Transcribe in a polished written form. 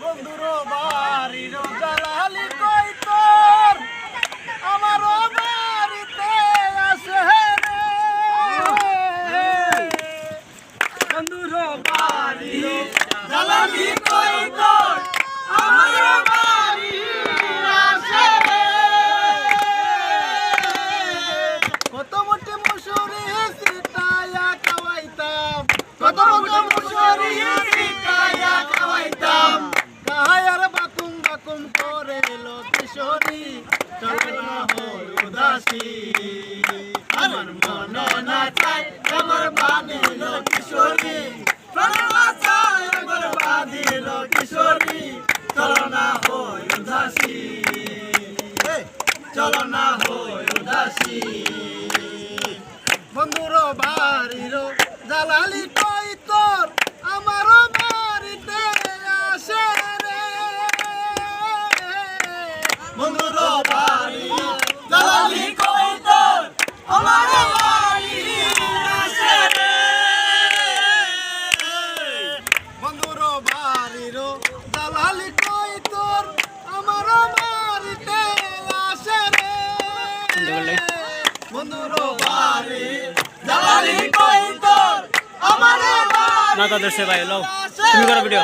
বন্ধুর বাড়ির জালালি কই তোর আমার বাড়িতে আসে রে বন্ধুর বাড়ির জালালি কই তোর আমার বাড়ি আসে রে কত মোটে মুসুরি সিটায়া খাওয়াইতাম কত মোটে মুসুরি সিটায়া খাওয়াইতাম কাহায়ার বাকুম বাকুম করে এলো কিশোরী চলে না হল উদাসী আমার মনে না চাই আমার বাঁধিল কিশোরী চলে না চাই আমার বাঁধিল কিশোরী চলো না হল উদাসী চলো না হল উদাসী বন্ধুর বাড়ির জালালি কই তোর আমার বাড়িতে আসে রে বন্ধুর বাড়ি জালালি কই তোর আমার বাড়ি আসে রে বন্ধুর বাড়ির জালালি কই তোর আমার বাড়িতে আসে রে বন্ধুর বাড়ি জালালি কই তোর আমার বাড়ি না তাদের সে ভাই লো তুমি করো ভিডিও